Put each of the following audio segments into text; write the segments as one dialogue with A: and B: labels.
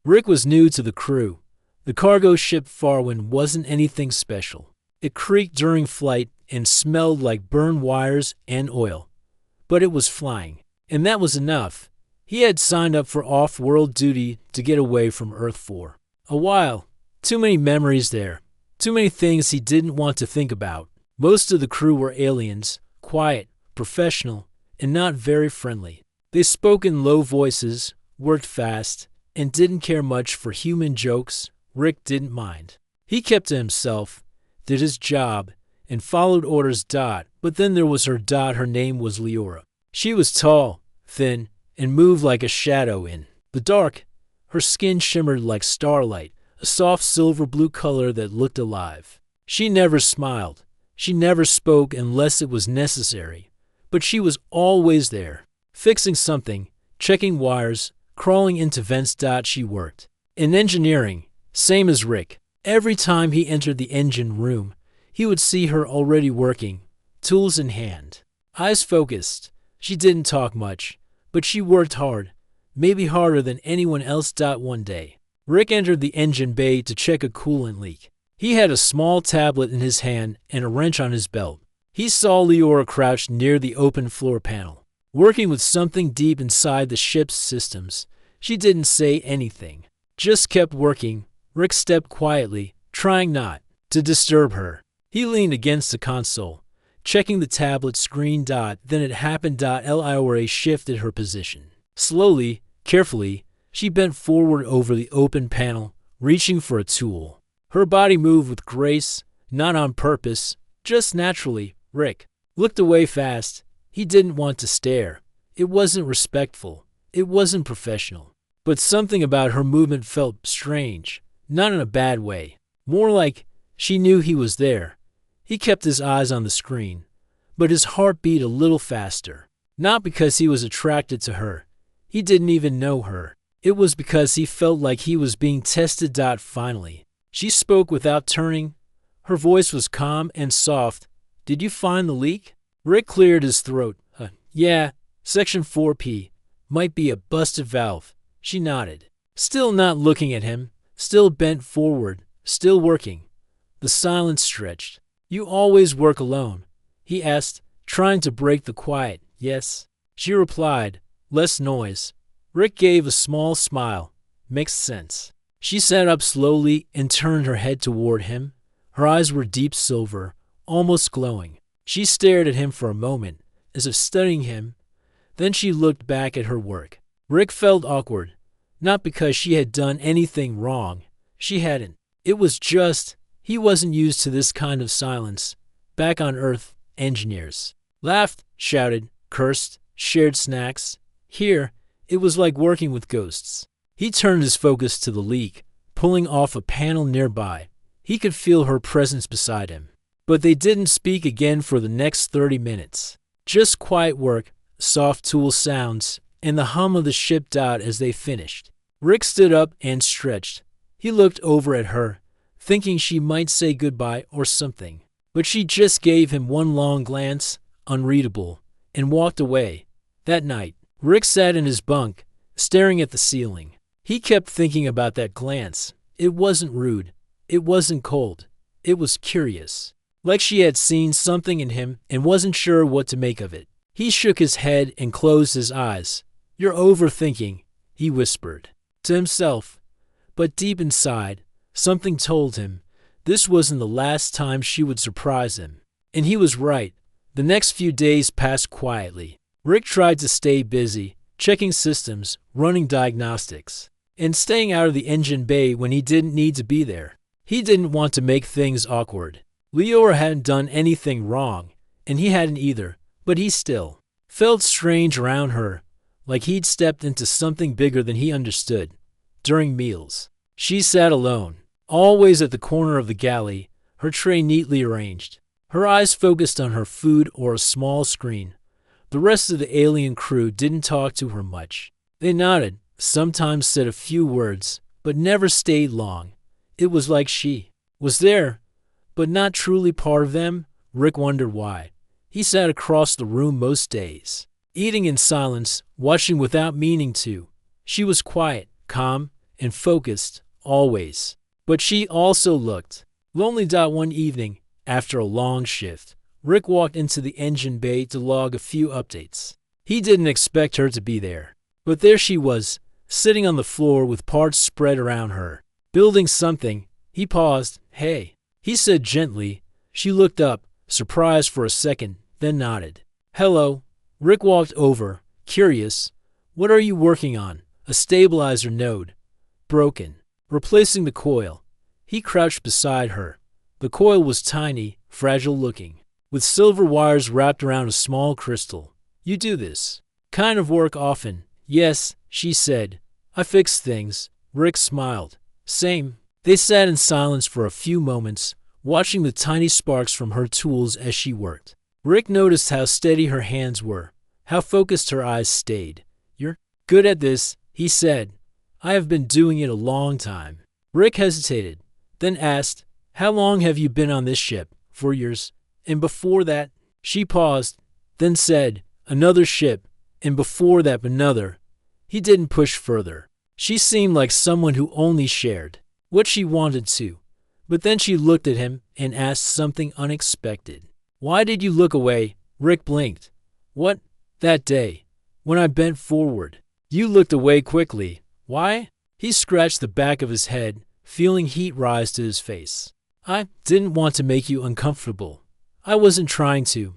A: Rick was new to the crew. The cargo ship Farwin wasn't anything special. It creaked during flight and smelled like burned wires and oil. But it was flying, and that was enough. He had signed up for off-world duty to get away from Earth for a while. Too many memories there. Too many things he didn't want to think about. Most of the crew were aliens, quiet, professional, and not very friendly. They spoke in low voices, worked fast, and didn't care much for human jokes. Rick didn't mind. He kept to himself, did his job, and followed orders. But then there was her. Her name was Leora. She was tall, thin, and moved like a shadow in the dark. Her skin shimmered like starlight, a soft silver-blue color that looked alive. She never smiled. She never spoke unless it was necessary. But she was always there, fixing something, checking wires, crawling into vents. She worked in engineering, same as Rick. Every time he entered the engine room, he would see her already working, tools in hand, eyes focused. She didn't talk much, but she worked hard, maybe harder than anyone else. One day, Rick entered the engine bay to check a coolant leak. He had a small tablet in his hand and a wrench on his belt. He saw Leora crouched near the open floor panel, working with something deep inside the ship's systems. She didn't say anything, just kept working. Rick stepped quietly, trying not to disturb her. He leaned against the console, checking the tablet screen. Then it happened. Leora shifted her position. Slowly, carefully, she bent forward over the open panel, reaching for a tool. Her body moved with grace, not on purpose, just naturally. Rick looked away fast. He didn't want to stare. It wasn't respectful. It wasn't professional. But something about her movement felt strange, not in a bad way. More like she knew he was there. He kept his eyes on the screen, but his heart beat a little faster. Not because he was attracted to her. He didn't even know her. It was because he felt like he was being tested. Finally, she spoke without turning. Her voice was calm and soft. Did you find the leak? Rick cleared his throat. Yeah, Section 4P. Might be a busted valve. She nodded, still not looking at him, still bent forward, still working. The silence stretched. You always work alone? He asked, trying to break the quiet. Yes. She replied, less noise. Rick gave a small smile. Makes sense. She sat up slowly and turned her head toward him. Her eyes were deep silver, almost glowing. She stared at him for a moment, as if studying him. Then she looked back at her work. Rick felt awkward, not because she had done anything wrong. She hadn't. It was just, he wasn't used to this kind of silence. Back on Earth, engineers laughed, shouted, cursed, shared snacks. Here, it was like working with ghosts. He turned his focus to the leak, pulling off a panel nearby. He could feel her presence beside him. But they didn't speak again for the next 30 minutes. Just quiet work, soft tool sounds, and the hum of the ship. As they finished, Rick stood up and stretched. He looked over at her, thinking she might say goodbye or something. But she just gave him one long glance, unreadable, and walked away. That night, Rick sat in his bunk, staring at the ceiling. He kept thinking about that glance. It wasn't rude. It wasn't cold. It was curious. Like she had seen something in him and wasn't sure what to make of it. He shook his head and closed his eyes. You're overthinking, he whispered to himself. But deep inside, something told him this wasn't the last time she would surprise him. And he was right. The next few days passed quietly. Rick tried to stay busy, checking systems, running diagnostics, and staying out of the engine bay when he didn't need to be there. He didn't want to make things awkward. Leora hadn't done anything wrong, and he hadn't either, but he still felt strange around her, like he'd stepped into something bigger than he understood. During meals, she sat alone, always at the corner of the galley, her tray neatly arranged. Her eyes focused on her food or a small screen. The rest of the alien crew didn't talk to her much. They nodded, sometimes said a few words, but never stayed long. It was like she was there, but not truly part of them. Rick wondered why. He sat across the room most days, eating in silence, watching without meaning to. She was quiet, calm, and focused, always. But she also looked lonely. One evening, after a long shift, Rick walked into the engine bay to log a few updates. He didn't expect her to be there, but there she was, sitting on the floor with parts spread around her, building something. He paused. "Hey," he said gently. She looked up, surprised for a second, then nodded. "Hello." Rick walked over, curious. "What are you working on?" "A stabilizer node. Broken. Replacing the coil." He crouched beside her. The coil was tiny, fragile looking, with silver wires wrapped around a small crystal. "You do this kind of work often?" "Yes," she said. "I fix things." Rick smiled. "Same." They sat in silence for a few moments, watching the tiny sparks from her tools as she worked. Rick noticed how steady her hands were, how focused her eyes stayed. "You're good at this," he said. "I have been doing it a long time." Rick hesitated, then asked, "How long have you been on this ship?" "4 years. And before that?" She paused, then said, "Another ship, and before that another." He didn't push further. She seemed like someone who only shared what she wanted to. But then she looked at him and asked something unexpected. "Why did you look away?" Rick blinked. "What?" "That day, when I bent forward. You looked away quickly. Why?" He scratched the back of his head, feeling heat rise to his face. "I didn't want to make you uncomfortable. I wasn't trying to,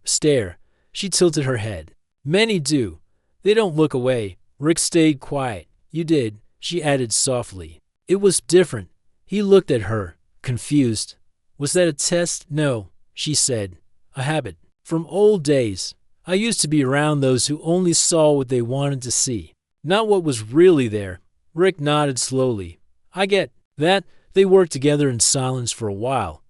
A: stare." She tilted her head. "Many do. They don't look away." Rick stayed quiet. "You did," she added softly. "It was different." He looked at her, confused. "Was that a test?" "No," she said. "A habit. From old days. I used to be around those who only saw what they wanted to see, not what was really there." Rick nodded slowly. "I get that." They worked together in silence for a while.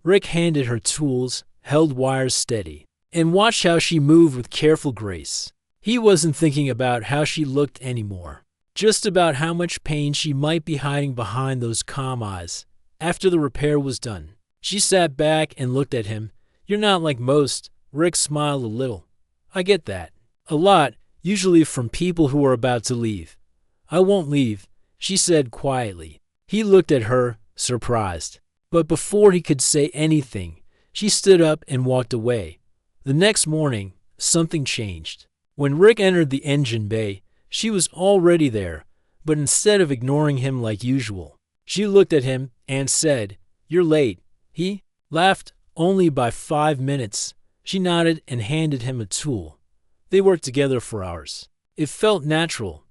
A: Rick handed her tools, held wires steady, and watched how she moved with careful grace. He wasn't thinking about how she looked anymore, just about how much pain she might be hiding behind those calm eyes. After the repair was done, she sat back and looked at him. "You're not like most." Rick smiled a little. "I get that. A lot, usually from people who are about to leave." "I won't leave," she said quietly. He looked at her, surprised. But before he could say anything, she stood up and walked away. The next morning, something changed. When Rick entered the engine bay, she was already there, but instead of ignoring him like usual, she looked at him and said, "You're late." He laughed. "Only by 5 minutes." She nodded and handed him a tool. They worked together for hours. It felt natural,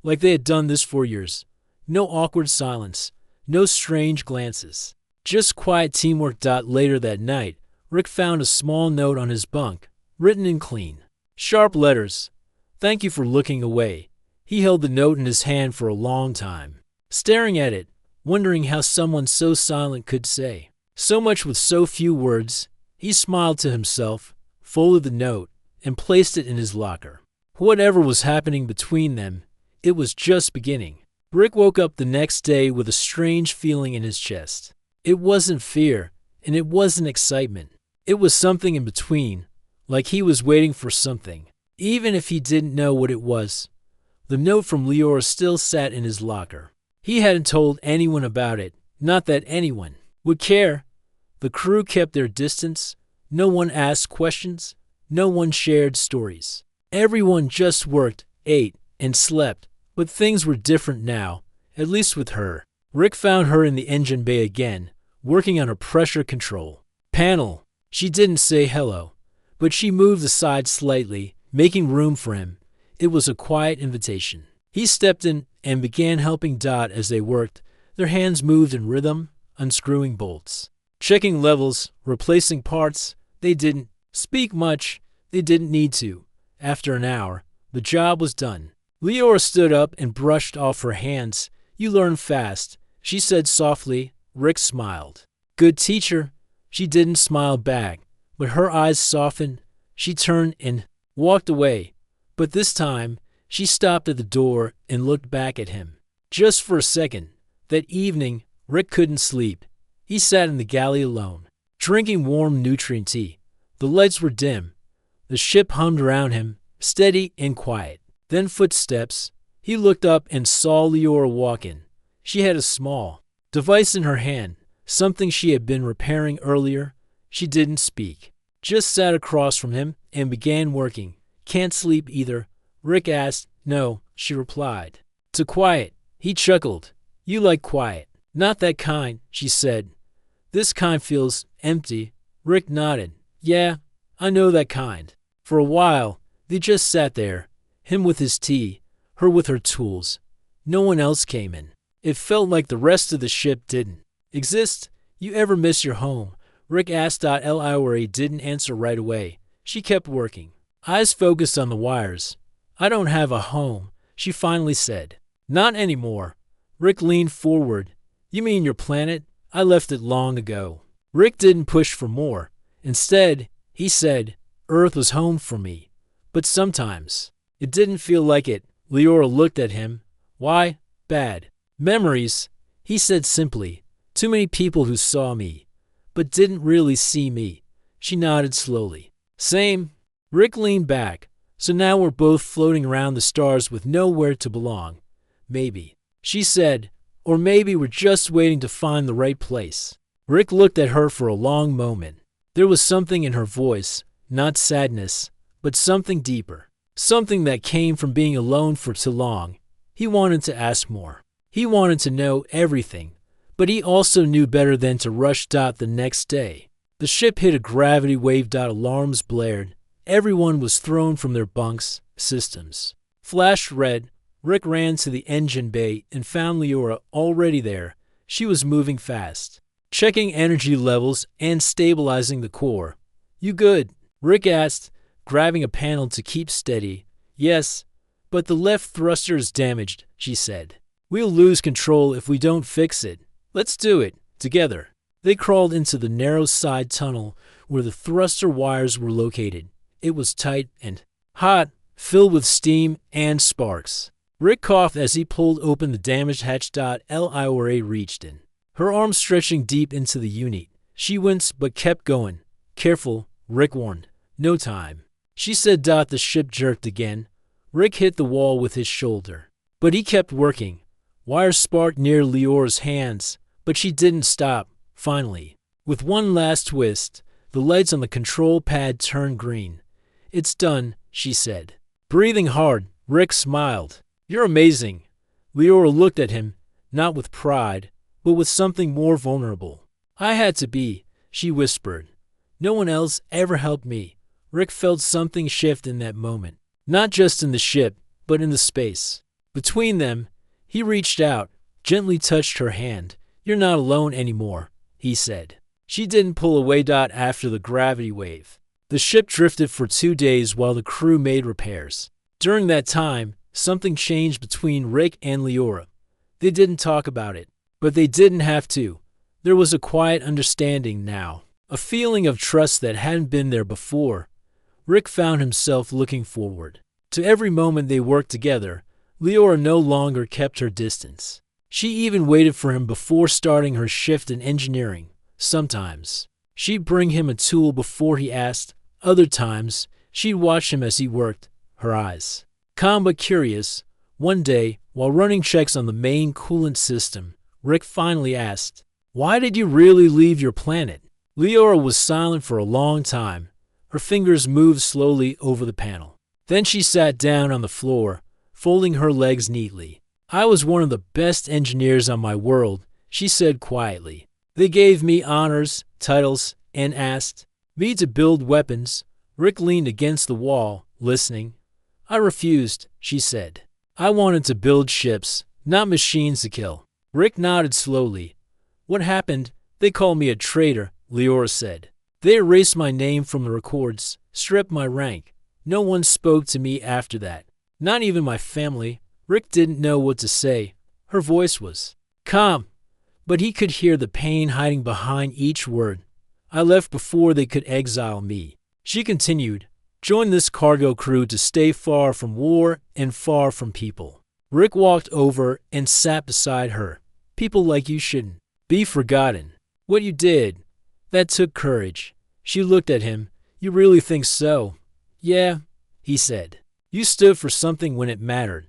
A: like they had done this for years. No awkward silence, no strange glances, just quiet teamwork. Later that night, Rick found a small note on his bunk, written in clean, sharp letters. "Thank you for looking away." He held the note in his hand for a long time, staring at it, wondering how someone so silent could say so much with so few words. He smiled to himself, folded the note, and placed it in his locker. Whatever was happening between them, it was just beginning. Rick woke up the next day with a strange feeling in his chest. It wasn't fear, and it wasn't excitement. It was something in between, like he was waiting for something, even if he didn't know what it was. The note from Leora still sat in his locker. He hadn't told anyone about it, not that anyone would care. The crew kept their distance. No one asked questions. No one shared stories. Everyone just worked, ate, and slept. But things were different now, at least with her. Rick found her in the engine bay again, working on a pressure control panel. She didn't say hello, but she moved aside slightly, making room for him. It was a quiet invitation. He stepped in and began helping Dot as they worked. Their hands moved in rhythm, unscrewing bolts, checking levels, replacing parts. They didn't speak much. They didn't need to. After an hour, the job was done. Leora stood up and brushed off her hands. "You learn fast," she said softly. Rick smiled. "Good teacher." She didn't smile back, but her eyes softened. She turned and walked away. But this time, she stopped at the door and looked back at him. Just for a second. That evening, Rick couldn't sleep. He sat in the galley alone, drinking warm nutrient tea. The lights were dim. The ship hummed around him, steady and quiet. Then footsteps. He looked up and saw Leora walk in. She had a small device in her hand, something she had been repairing earlier. She didn't speak, just sat across from him and began working. Can't sleep either? Rick asked. No, she replied. To quiet. He chuckled. You like quiet. Not that kind, she said. This kind feels empty. Rick nodded. Yeah, I know that kind. For a while, they just sat there, him with his tea, her with her tools. No one else came in. It felt like the rest of the ship didn't exist. You ever miss your home? Rick asked. Leora didn't answer right away. She kept working, eyes focused on the wires. I don't have a home, she finally said. Not anymore. Rick leaned forward. You mean your planet? I left it long ago. Rick didn't push for more. Instead, he said, Earth was home for me. But sometimes, it didn't feel like it. Leora looked at him. Why? Bad memories, he said simply. Too many people who saw me, but didn't really see me. She nodded slowly. Same. Rick leaned back. So now we're both floating around the stars with nowhere to belong. Maybe, she said, or maybe we're just waiting to find the right place. Rick looked at her for a long moment. There was something in her voice, not sadness, but something deeper. Something that came from being alone for too long. He wanted to ask more. He wanted to know everything, but he also knew better than to rush. The next day, the ship hit a gravity wave. Alarms blared. Everyone was thrown from their bunks. Systems flashed red. Rick ran to the engine bay and found Leora already there. She was moving fast, checking energy levels and stabilizing the core. You good? Rick asked, grabbing a panel to keep steady. Yes, but the left thruster is damaged, she said. We'll lose control if we don't fix it. Let's do it, together. They crawled into the narrow side tunnel where the thruster wires were located. It was tight and hot, filled with steam and sparks. Rick coughed as he pulled open the damaged hatch. Leora reached in, her arm stretching deep into the unit. She winced but kept going. Careful, Rick warned. No time, she said. The ship jerked again. Rick hit the wall with his shoulder, but he kept working. Wires sparked near Leora's hands, but she didn't stop. Finally, with one last twist, the lights on the control pad turned green. It's done, she said. Breathing hard, Rick smiled. You're amazing. Leora looked at him, not with pride, but with something more vulnerable. I had to be, she whispered. No one else ever helped me. Rick felt something shift in that moment, not just in the ship, but in the space between them. He reached out, gently touched her hand. You're not alone anymore, he said. She didn't pull away. After the gravity wave, the ship drifted for 2 days while the crew made repairs. During that time, something changed between Rick and Leora. They didn't talk about it, but they didn't have to. There was a quiet understanding now, a feeling of trust that hadn't been there before. Rick found himself looking forward to every moment they worked together. Leora no longer kept her distance. She even waited for him before starting her shift in engineering. Sometimes, she'd bring him a tool before he asked. Other times, she'd watch him as he worked, her eyes calm but curious. One day, while running checks on the main coolant system, Rick finally asked, Why did you really leave your planet? Leora was silent for a long time. Her fingers moved slowly over the panel. Then she sat down on the floor, folding her legs neatly. I was one of the best engineers on my world, she said quietly. They gave me honors, titles, and asked me to build weapons. Rick leaned against the wall, listening. I refused, she said. I wanted to build ships, not machines to kill. Rick nodded slowly. What happened? They called me a traitor, Leora said. They erased my name from the records, stripped my rank. No one spoke to me after that. Not even my family. Rick didn't know what to say. Her voice was calm, but he could hear the pain hiding behind each word. I left before they could exile me. She continued, Join this cargo crew to stay far from war and far from people. Rick walked over and sat beside her. People like you shouldn't be forgotten. What you did, that took courage. She looked at him. You really think so? Yeah, he said. You stood for something when it mattered.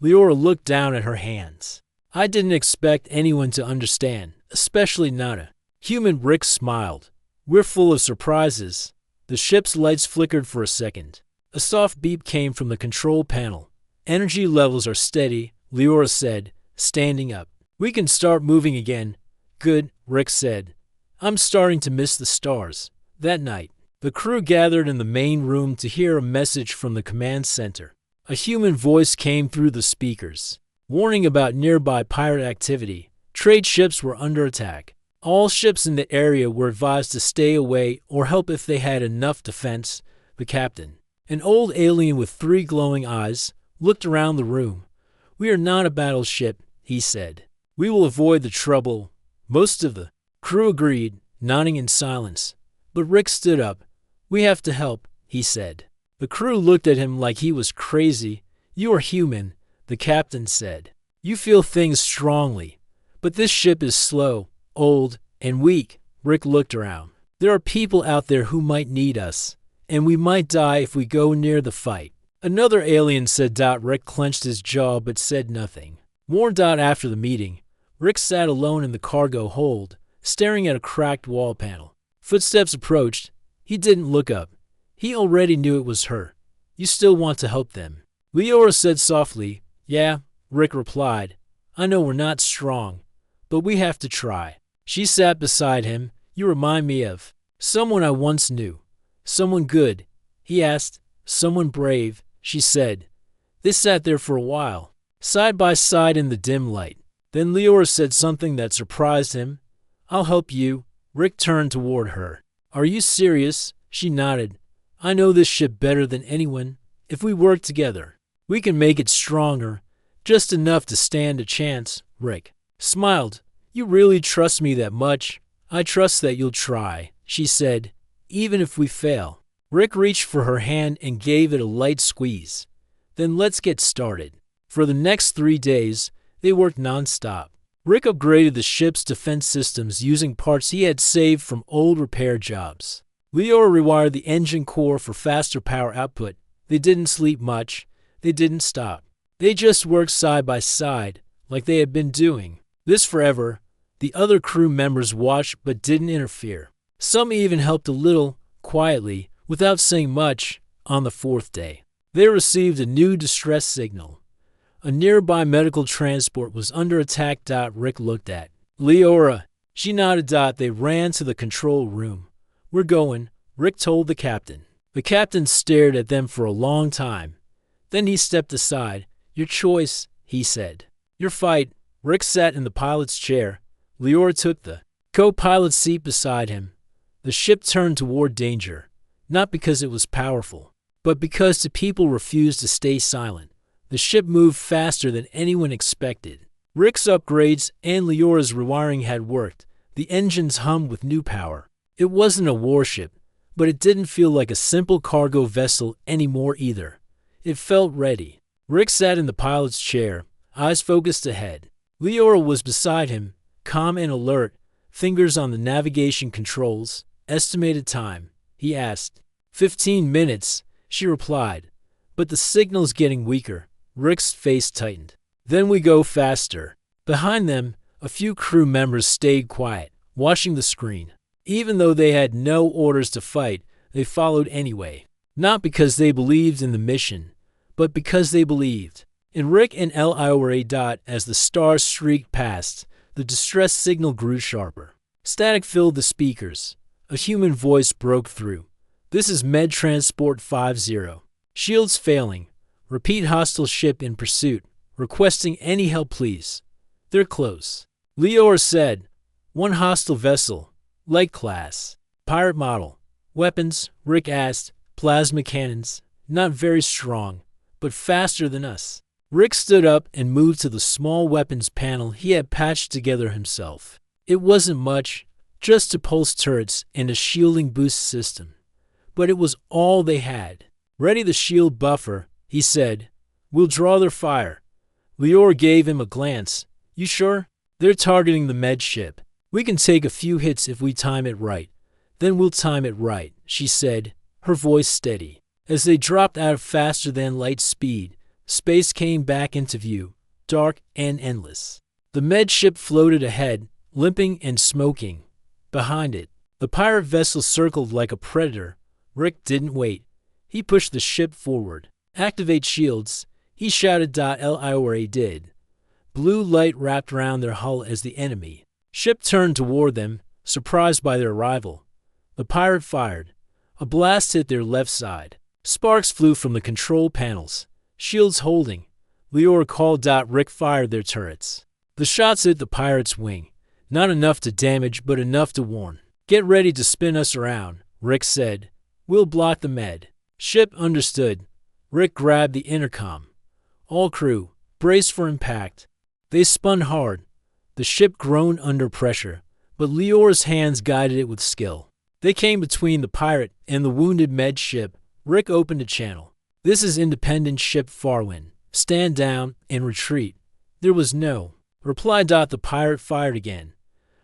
A: Leora looked down at her hands. I didn't expect anyone to understand, especially Nana. Human Rick smiled. We're full of surprises. The ship's lights flickered for a second. A soft beep came from the control panel. Energy levels are steady, Leora said, standing up. We can start moving again. Good, Rick said. I'm starting to miss the stars. That night, the crew gathered in the main room to hear a message from the command center. A human voice came through the speakers, warning about nearby pirate activity. Trade ships were under attack. All ships in the area were advised to stay away or help if they had enough defense. The captain, an old alien with 3 glowing eyes, looked around the room. We are not a battleship, he said. We will avoid the trouble. Most of the crew agreed, nodding in silence. But Rick stood up. We have to help, he said. The crew looked at him like he was crazy. You are human, the captain said. You feel things strongly. But this ship is slow, old, and weak. Rick looked around. There are people out there who might need us, and we might die if we go near the fight. Another alien said. Rick clenched his jaw but said nothing. More. After the meeting, Rick sat alone in the cargo hold, staring at a cracked wall panel. Footsteps approached. He didn't look up. He already knew it was her. You still want to help them? Leora said softly. Yeah, Rick replied. I know we're not strong, but we have to try. She sat beside him. You remind me of someone I once knew. Someone good, he asked. Someone brave, she said. They sat there for a while, side by side in the dim light. Then Leora said something that surprised him. I'll help you. Rick turned toward her. Are you serious? She nodded. I know this ship better than anyone. If we work together, we can make it stronger, just enough to stand a chance. Rick smiled. You really trust me that much? I trust that you'll try, she said, even if we fail. Rick reached for her hand and gave it a light squeeze. Then let's get started. For the next 3 days, they worked non-stop. Rick upgraded the ship's defense systems using parts he had saved from old repair jobs. Leora rewired the engine core for faster power output. They didn't sleep much. They didn't stop. They just worked side by side, like they had been doing this forever. The other crew members watched but didn't interfere. Some even helped a little, quietly, without saying much. On the 4th day, they received a new distress signal. A nearby medical transport was under attack. Rick looked at Leora. She nodded. They ran to the control room. We're going, Rick told the captain. The captain stared at them for a long time. Then he stepped aside. Your choice, he said. Your fight. Rick sat in the pilot's chair. Leora took the co-pilot's seat beside him. The ship turned toward danger, not because it was powerful, but because the people refused to stay silent. The ship moved faster than anyone expected. Rick's upgrades and Leora's rewiring had worked. The engines hummed with new power. It wasn't a warship, but it didn't feel like a simple cargo vessel anymore either. It felt ready. Rick sat in the pilot's chair, eyes focused ahead. Leora was beside him, calm and alert, fingers on the navigation controls. Estimated time, he asked. 15 minutes, she replied. But the signal's getting weaker. Rick's face tightened. Then we go faster. Behind them, a few crew members stayed quiet, watching the screen. Even though they had no orders to fight, they followed anyway. Not because they believed in the mission, but because they believed. In Rick and Leora. As the stars streaked past, the distress signal grew sharper. Static filled the speakers. A human voice broke through. This is Med Transport 50. Shields failing. Repeat hostile ship in pursuit. Requesting any help please. They're close. Leora said. One hostile vessel. Light class. Pirate model. Weapons, Rick asked. Plasma cannons. Not very strong, but faster than us. Rick stood up and moved to the small weapons panel he had patched together himself. It wasn't much, just two pulse turrets and a shielding boost system. But it was all they had. Ready the shield buffer, he said. We'll draw their fire. Leora gave him a glance. You sure? They're targeting the med ship. We can take a few hits if we time it right. Then we'll time it right, she said, her voice steady. As they dropped out of faster than light speed, space came back into view, dark and endless. The med ship floated ahead, limping and smoking. Behind it, the pirate vessel circled like a predator. Rick didn't wait. He pushed the ship forward. "Activate shields," he shouted. Liora did. Blue light wrapped around their hull as the enemy ship turned toward them, surprised by their arrival. The pirate fired. A blast hit their left side. Sparks flew from the control panels. Shields holding. Leora called. Rick fired their turrets. The shots hit the pirate's wing. Not enough to damage, but enough to warn. "Get ready to spin us around," Rick said. "We'll block the med." Ship understood. Rick grabbed the intercom. "All crew, brace for impact." They spun hard. The ship groaned under pressure, but Leora's hands guided it with skill. They came between the pirate and the wounded med ship. Rick opened a channel. "This is independent ship Farwind. Stand down and retreat." There was no reply. The pirate fired again.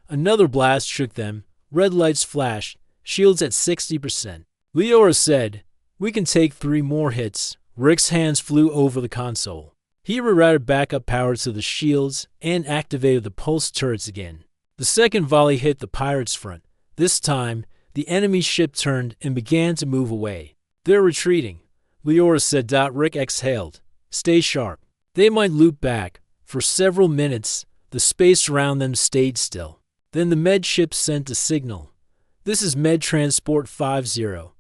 A: Another blast shook them. Red lights flashed, shields at 60%. Leora said, "We can take 3 more hits." Rick's hands flew over the console. He rerouted backup power to the shields and activated the pulse turrets again. The second volley hit the pirates' front. This time, the enemy ship turned and began to move away. "They're retreating," Leora said. Rick exhaled. "Stay sharp. They might loop back." For several minutes, the space around them stayed still. Then the med ship sent a signal. "This is Med Transport 50.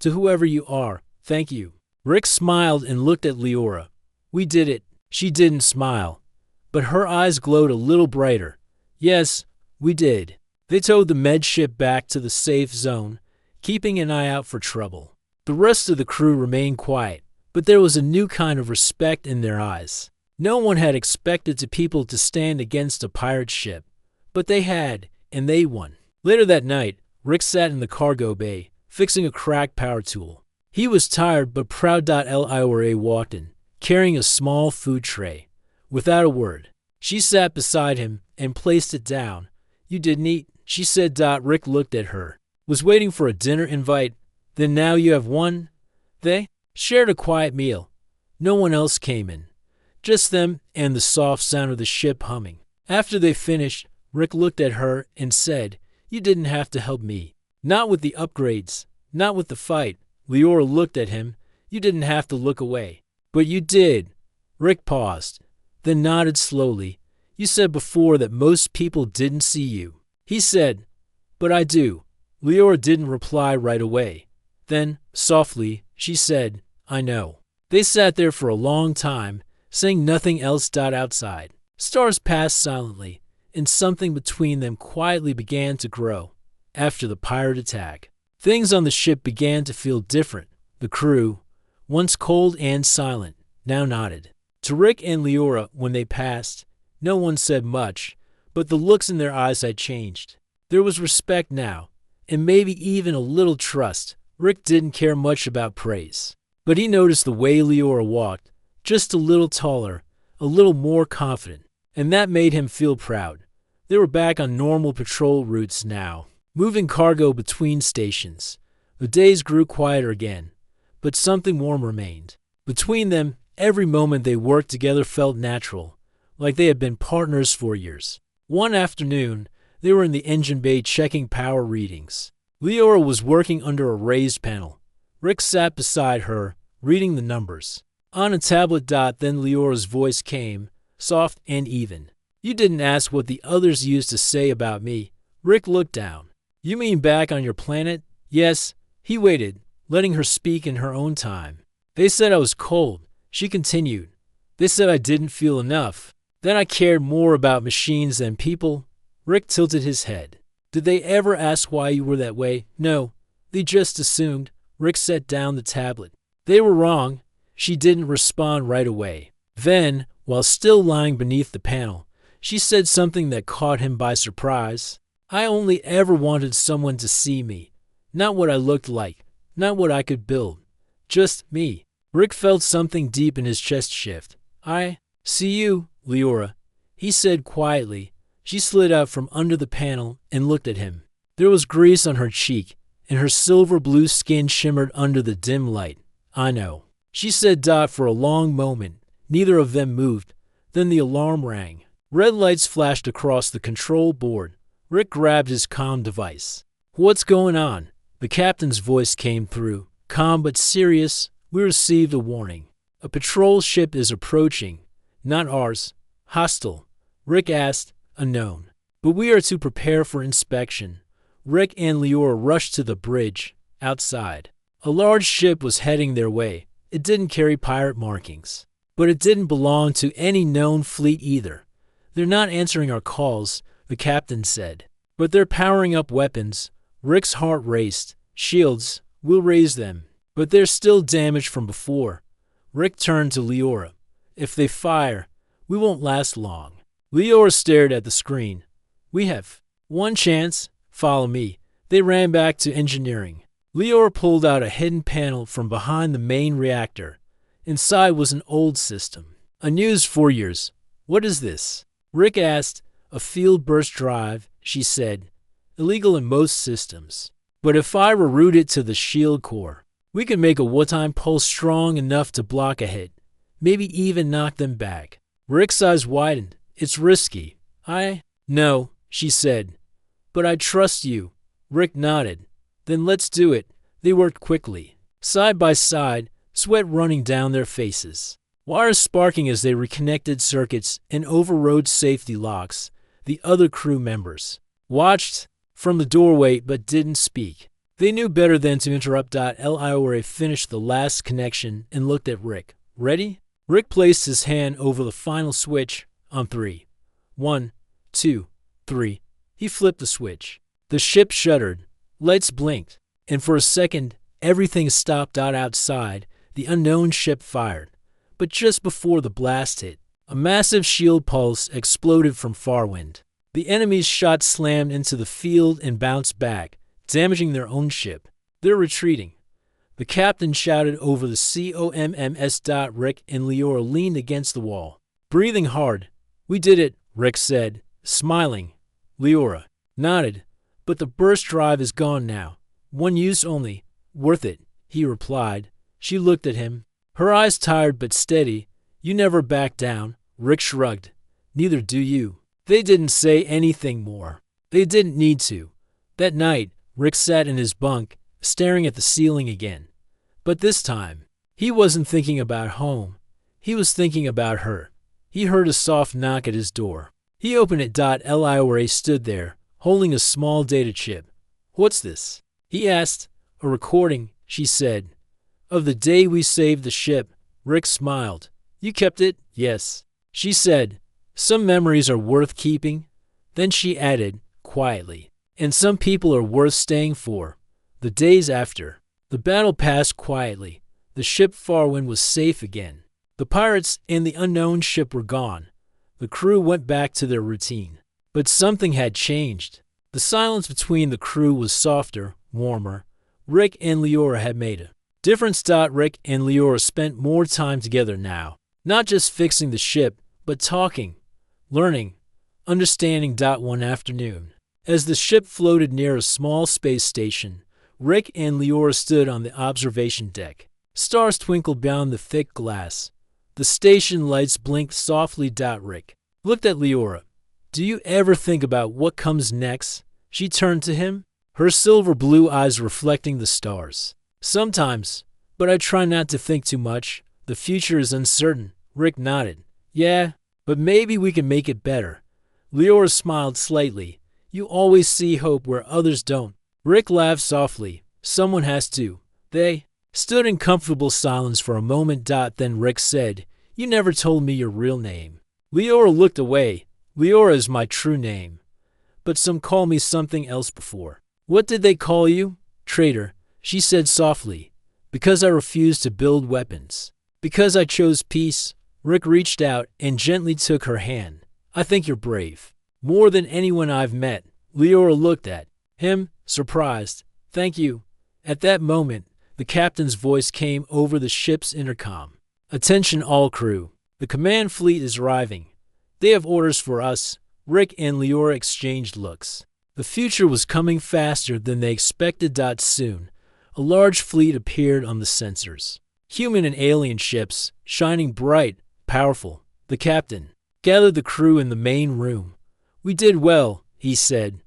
A: To whoever you are, thank you." Rick smiled and looked at Leora. "We did it." She didn't smile, but her eyes glowed a little brighter. "Yes, we did." They towed the med ship back to the safe zone, keeping an eye out for trouble. The rest of the crew remained quiet, but there was a new kind of respect in their eyes. No one had expected the people to stand against a pirate ship, but they had, and they won. Later that night, Rick sat in the cargo bay, fixing a cracked power tool. He was tired but proud. Liora walked in, carrying a small food tray. Without a word, she sat beside him and placed it down. "You didn't eat," she said. Rick looked at her. "Was waiting for a dinner invite. Then now you have one?" They shared a quiet meal. No one else came in. Just them and the soft sound of the ship humming. After they finished, Rick looked at her and said, "You didn't have to help me. Not with the upgrades. Not with the fight." Leora looked at him. "You didn't have to look away." "But you did." Rick paused, then nodded slowly. "You said before that most people didn't see you." He said, "But I do." Leora didn't reply right away. Then, softly, she said, "I know." They sat there for a long time, saying nothing else. Outside, stars passed silently, and something between them quietly began to grow. After the pirate attack, things on the ship began to feel different. The crew, once cold and silent, now nodded to Rick and Leora when they passed. No one said much, but the looks in their eyes had changed. There was respect now, and maybe even a little trust. Rick didn't care much about praise, but he noticed the way Leora walked, just a little taller, a little more confident, and that made him feel proud. They were back on normal patrol routes now, moving cargo between stations. The days grew quieter again, but something warm remained. Between them, every moment they worked together felt natural, like they had been partners for years. One afternoon, they were in the engine bay checking power readings. Leora was working under a raised panel. Rick sat beside her, reading the numbers. On a tablet. Then Leora's voice came, soft and even. "You didn't ask what the others used to say about me." Rick looked down. "You mean back on your planet?" "Yes." He waited, letting her speak in her own time. "They said I was cold," she continued. "They said I didn't feel enough. Then I cared more about machines than people." Rick tilted his head. "Did they ever ask why you were that way?" "No. They just assumed." Rick set down the tablet. "They were wrong." She didn't respond right away. Then, while still lying beneath the panel, she said something that caught him by surprise. "I only ever wanted someone to see me. Not what I looked like, not what I could build. Just me." Rick felt something deep in his chest shift. "I see you, Leora," he said quietly. She slid out from under the panel and looked at him. There was grease on her cheek, and her silver blue skin shimmered under the dim light. "I know," she said. For a long moment, Neither of them moved. Then the alarm rang. Red lights flashed across the control board. Rick grabbed his comm device. "What's going on?" The captain's voice came through, calm but serious. "We received a warning. A patrol ship is approaching. Not ours. Hostile." Rick asked, "Unknown. But we are to prepare for inspection." Rick and Leora rushed to the bridge. Outside, a large ship was heading their way. It didn't carry pirate markings, but it didn't belong to any known fleet either. "They're not answering our calls," the captain said. "But they're powering up weapons." Rick's heart raced. "Shields, we'll raise them. But they're still damaged from before." Rick turned to Leora. "If they fire, we won't last long." Leora stared at the screen. "We have one chance. Follow me." They ran back to engineering. Leora pulled out a hidden panel from behind the main reactor. Inside was an old system. "Unused for years. What is this?" Rick asked. "A field burst drive," she said. "Illegal in most systems. But if I reroute it to the shield core, we could make a wartime pulse strong enough to block a hit. Maybe even knock them back." Rick's eyes widened. "It's risky." "I know," she said. "But I trust you." Rick nodded. "Then let's do it." They worked quickly, side by side, sweat running down their faces. Wires sparking as they reconnected circuits and overrode safety locks. The other crew members watched from the doorway but didn't speak. They knew better than to interrupt. Leora finished the last connection and looked at Rick. "Ready?" Rick placed his hand over the final switch. "On 3. 1, 2, 3. He flipped the switch. The ship shuddered. Lights blinked. And for a second, everything stopped. Outside, the unknown ship fired. But just before the blast hit, a massive shield pulse exploded from Farwind. The enemy's shot slammed into the field and bounced back, damaging their own ship. "They're retreating." The captain shouted over the comms. Rick and Leora leaned against the wall, breathing hard. "We did it," Rick said, smiling. Leora nodded. "But the burst drive is gone now. One use only." "Worth it," he replied. She looked at him, her eyes tired but steady. "You never back down." Rick shrugged. "Neither do you." They didn't say anything more. They didn't need to. That night, Rick sat in his bunk, staring at the ceiling again. But this time, he wasn't thinking about home. He was thinking about her. He heard a soft knock at his door. He opened it. Leora stood there, holding a small data chip. "What's this?" he asked. "A recording," she said. "Of the day we saved the ship." Rick smiled. "You kept it?" "Yes." She said, "Some memories are worth keeping." Then she added, quietly, "And some people are worth staying for." The days after, the battle passed quietly. The ship Farwind was safe again. The pirates and the unknown ship were gone. The crew went back to their routine. But something had changed. The silence between the crew was softer, warmer. Rick and Leora had made a difference. Rick and Leora spent more time together now. Not just fixing the ship, but talking, learning, understanding. One afternoon, as the ship floated near a small space station, Rick and Leora stood on the observation deck. Stars twinkled beyond the thick glass. The station lights blinked softly. Rick looked at Leora. "Do you ever think about what comes next?" She turned to him, her silver blue eyes reflecting the stars. "Sometimes, but I try not to think too much. The future is uncertain." Rick nodded. "Yeah, but maybe we can make it better." Leora smiled slightly. "You always see hope where others don't." Rick laughed softly. "Someone has to." They stood in comfortable silence for a moment. Then Rick said, "You never told me your real name." Leora looked away. "Leora is my true name. But some call me something else before." "What did they call you?" "Traitor," she said softly. "Because I refused to build weapons. Because I chose peace." Rick reached out and gently took her hand. "I think you're brave. More than anyone I've met." Leora looked at him, surprised. "Thank you." At that moment, the captain's voice came over the ship's intercom. "Attention all crew. The command fleet is arriving. They have orders for us." Rick and Leora exchanged looks. The future was coming faster than they expected. Soon, a large fleet appeared on the sensors. Human and alien ships, shining bright, powerful. The captain gathered the crew in the main room. "We did well," he said,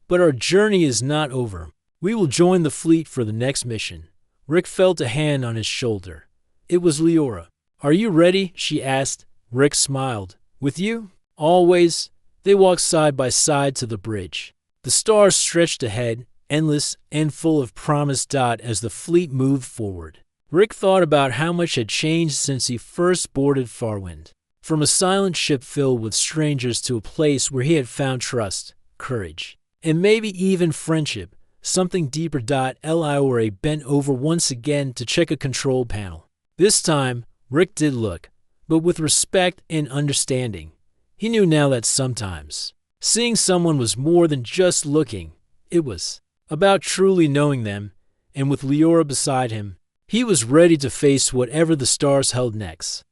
A: "but our journey is not over. We will join the fleet for the next mission." Rick felt a hand on his shoulder. It was Leora. "Are you ready?" she asked. Rick smiled. "With you?" "Always." They walked side by side to the bridge. The stars stretched ahead, endless and full of promise. As the fleet moved forward, Rick thought about how much had changed since he first boarded Farwind. From a silent ship filled with strangers to a place where he had found trust, courage, and maybe even friendship. Something deeper. Liora bent over once again to check a control panel. This time, Rick did look, but with respect and understanding. He knew now that sometimes seeing someone was more than just looking. It was about truly knowing them, and with Leora beside him, he was ready to face whatever the stars held next.